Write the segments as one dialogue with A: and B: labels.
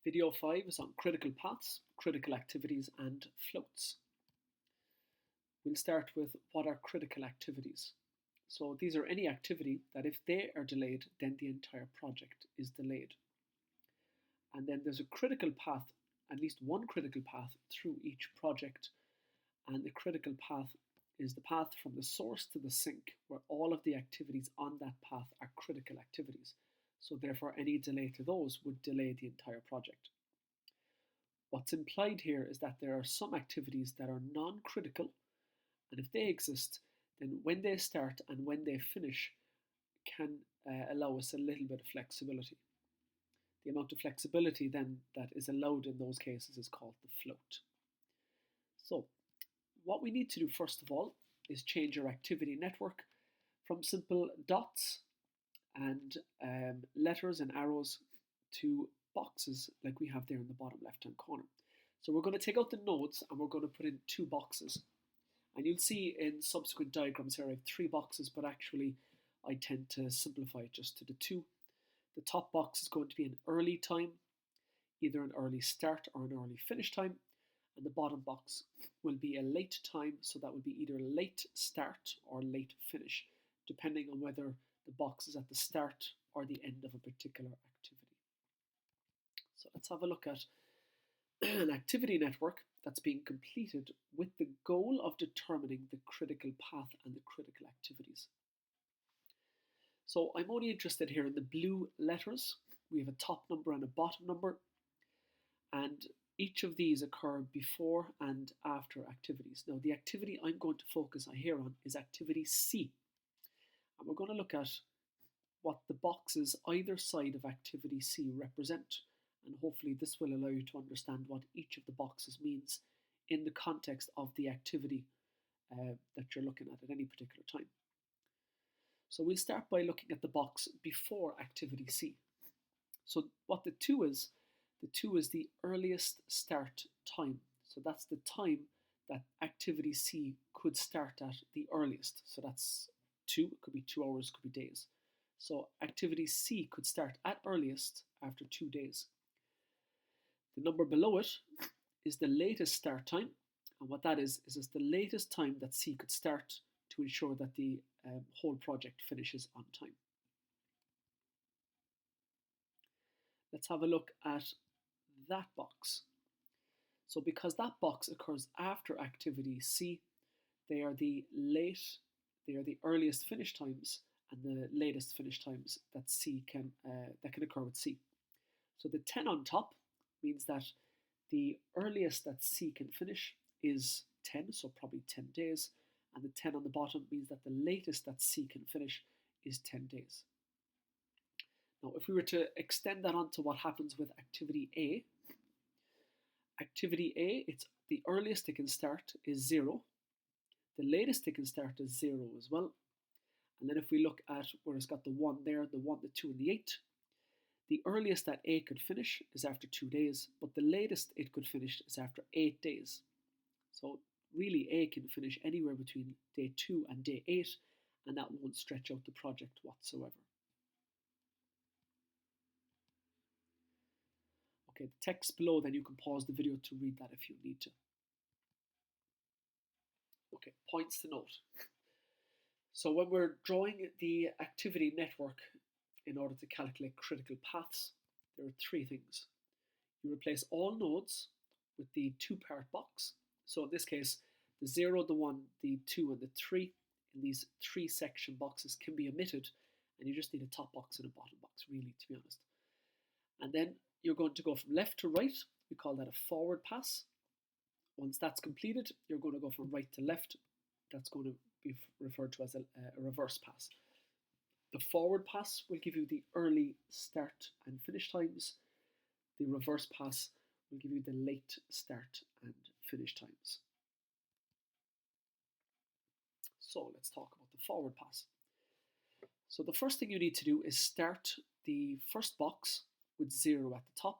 A: Video 5 is on critical paths, critical activities and floats. We'll start with what are critical activities. So these are any activity that if they are delayed, then the entire project is delayed. And then there's a critical path, at least one critical path through each project. And the critical path is the path from the source to the sink, where all of the activities on that path are critical activities. So therefore any delay to those would delay the entire project. What's implied here is that there are some activities that are non-critical, and if they exist, then when they start and when they finish can allow us a little bit of flexibility. The amount of flexibility then that is allowed in those cases is called the float. So what we need to do first of all is change our activity network from simple dots and letters and arrows to boxes like we have there in the bottom left hand corner. So we're going to take out the nodes and we're going to put in 2 boxes. And you'll see in subsequent diagrams here I have 3 boxes, but actually I tend to simplify it just to the 2. The top box is going to be an early time, either an early start or an early finish time. And the bottom box will be a late time, so that would be either late start or late finish, depending on whether the box is at the start or the end of a particular activity. So let's have a look at an activity network that's being completed with the goal of determining the critical path and the critical activities. So I'm only interested here in the blue letters. We have a top number and a bottom number, and each of these occur before and after activities. Now the activity I'm going to focus here on is activity C. And we're going to look at what the boxes either side of activity C represent. And hopefully this will allow you to understand what each of the boxes means in the context of the activity that you're looking at any particular time. So we'll start by looking at the box before activity C. So what the 2 is the earliest start time. So that's the time that activity C could start at the earliest. So that's 2, it could be 2 hours, it could be days. So activity C could start at earliest after 2 days. The number below it is the latest start time, and what that is the latest time that C could start to ensure that the whole project finishes on time. Let's have a look at that box. So because that box occurs after activity C, they are the earliest finish times and the latest finish times that can occur with C. So the 10 on top means that the earliest that C can finish is 10, so probably 10 days, and the 10 on the bottom means that the latest that C can finish is 10 days. Now if we were to extend that on to what happens with activity A, it's the earliest it can start is 0, the latest it can start is 0 as well, and then if we look at where it's got the 1 there, the 1, the 2 and the 8, the earliest that A could finish is after 2 days, but the latest it could finish is after 8 days. So really A can finish anywhere between day 2 and day 8, and that won't stretch out the project whatsoever. Okay, the text below, then you can pause the video to read that if you need to. Okay, points to note. So when we're drawing the activity network in order to calculate critical paths, there are 3 things. You replace all nodes with the 2-part box. So in this case, the 0, the 1, the 2 and the 3 in these 3 section boxes can be omitted, and you just need a top box and a bottom box, really, to be honest. And then you're going to go from left to right. We call that a forward pass. Once that's completed, you're going to go from right to left. That's going to be referred to as a reverse pass. The forward pass will give you the early start and finish times. The reverse pass will give you the late start and finish times. So let's talk about the forward pass. So the first thing you need to do is start the first box with 0 at the top,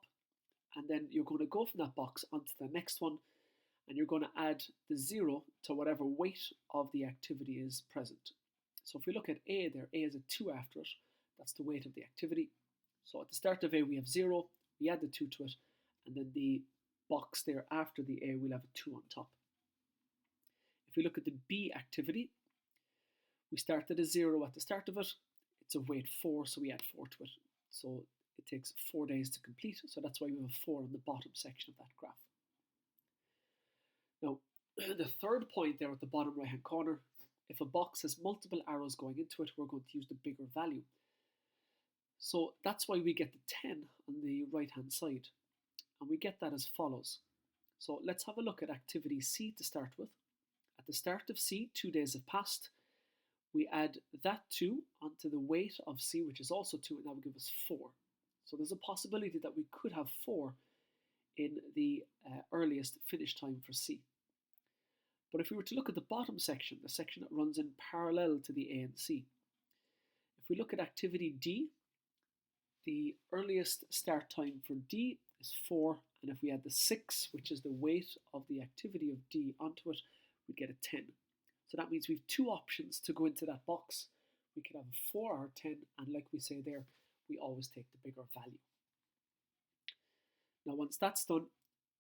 A: and then you're going to go from that box onto the next one, and you're going to add the 0 to whatever weight of the activity is present. So if we look at A there, A is a 2 after it. That's the weight of the activity. So at the start of A we have 0, we add the 2 to it, and then the box there after the A will have a 2 on top. If we look at the B activity, we start at a 0 at the start of it. It's of weight 4, so we add 4 to it. So it takes 4 days to complete, so that's why we have a 4 on the bottom section of that graph. Now, the third point there at the bottom right hand corner, if a box has multiple arrows going into it, we're going to use the bigger value. So that's why we get the 10 on the right hand side. And we get that as follows. So let's have a look at activity C to start with. At the start of C, 2 days have passed. We add that 2 onto the weight of C, which is also 2, and that will give us 4. So there's a possibility that we could have 4 in the earliest finish time for C. But if we were to look at the bottom section, the section that runs in parallel to the A and C, if we look at activity D, the earliest start time for D is 4, and if we add the 6, which is the weight of the activity of D onto it, we get a 10. So that means we have 2 options to go into that box. We could have a 4 or a 10, and like we say there, we always take the bigger value. Now once that's done,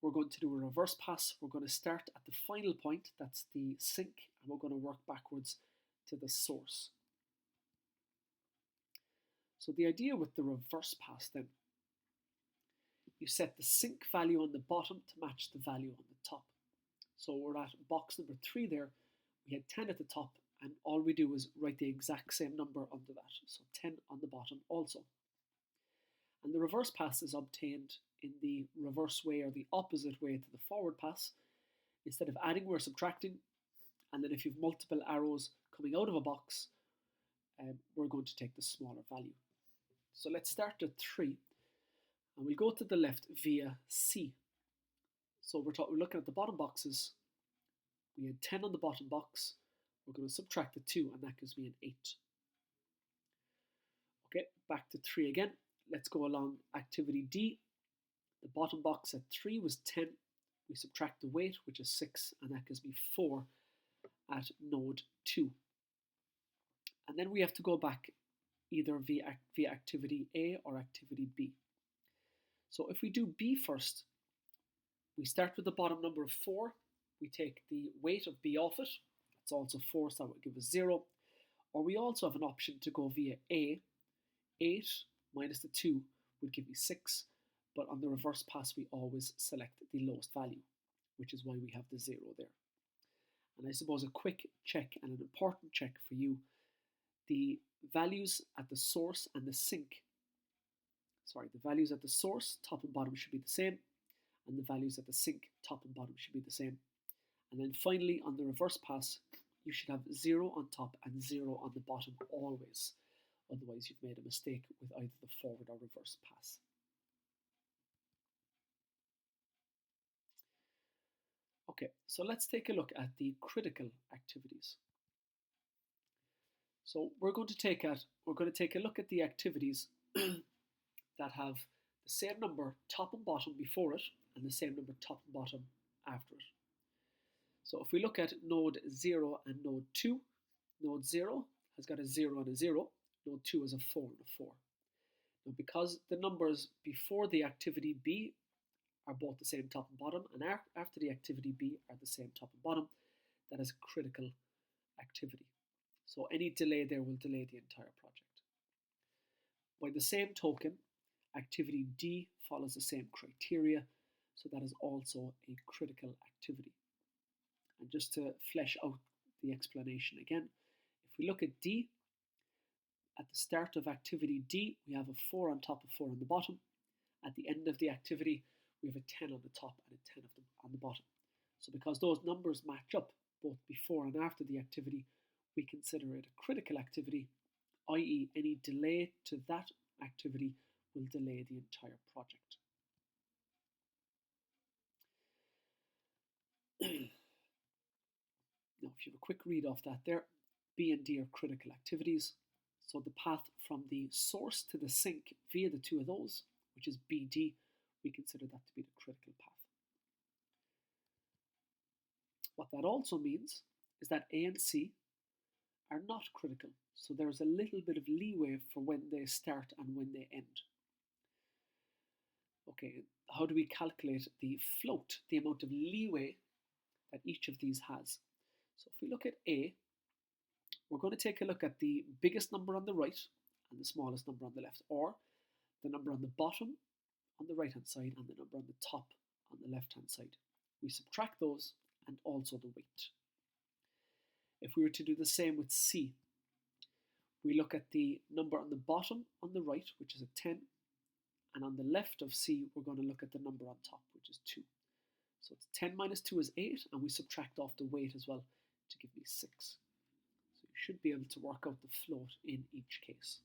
A: we're going to do a reverse pass. We're going to start at the final point, that's the sink, and we're going to work backwards to the source. So the idea with the reverse pass then, you set the sink value on the bottom to match the value on the top. So we're at box number 3 there. We had 10 at the top, and all we do is write the exact same number under that. So 10 on the bottom also. And the reverse pass is obtained in the reverse way, or the opposite way to the forward pass. Instead of adding, we're subtracting. And then if you've multiple arrows coming out of a box, we're going to take the smaller value. So let's start at 3. And we'll go to the left via C. So we're looking at the bottom boxes. We had 10 on the bottom box. We're going to subtract the 2, and that gives me an 8. Okay, back to 3 again. Let's go along activity D. The bottom box at 3 was 10. We subtract the weight, which is 6, and that gives me 4 at node 2. And then we have to go back either via activity A or activity B. So if we do B first, we start with the bottom number of 4. We take the weight of B off it. It's also 4, so that would give us 0. Or we also have an option to go via A. 8 minus the 2 would give me 6. But on the reverse pass, we always select the lowest value, which is why we have the 0 there. And I suppose a quick check and an important check for you, the values at the source and the sink, the values at the source, top and bottom, should be the same, and the values at the sink, top and bottom, should be the same. And then finally, on the reverse pass, you should have 0 on top and 0 on the bottom always. Otherwise, you've made a mistake with either the forward or reverse pass. Okay, so let's take a look at the critical activities. So we're going to take a look at the activities that have the same number top and bottom before it and the same number top and bottom after it. So if we look at node 0 and node 2, node 0 has got a 0 and a 0, node 2 has a 4 and a 4. Now because the numbers before the activity B are both the same top and bottom, and after the activity B are the same top and bottom, that is a critical activity. So any delay there will delay the entire project. By the same token, activity D follows the same criteria, so that is also a critical activity. And just to flesh out the explanation again, if we look at D, at the start of activity D, we have a 4 on top of 4 on the bottom. At the end of the activity, we have a 10 on the top and a 10 on the bottom. So because those numbers match up both before and after the activity, we consider it a critical activity, i.e. any delay to that activity will delay the entire project. Now, if you have a quick read off that there, B and D are critical activities. So the path from the source to the sink via the 2 of those, which is BD, we consider that to be the critical path. What that also means is that A and C are not critical, so there's a little bit of leeway for when they start and when they end. Okay, how do we calculate the float, the amount of leeway that each of these has? So if we look at A, we're going to take a look at the biggest number on the right and the smallest number on the left, or the number on the bottom on the right hand side and the number on the top on the left hand side. We subtract those and also the weight. If we were to do the same with C, we look at the number on the bottom on the right, which is a 10, and on the left of C, we're going to look at the number on top, which is 2. So it's 10 minus 2 is 8, and we subtract off the weight as well to give me 6. So you should be able to work out the float in each case.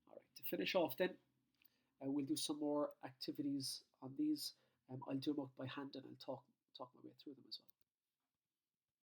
A: All right, to finish off then, we'll do some more activities on these. I'll do them out by hand and I'll talk my way through them as well.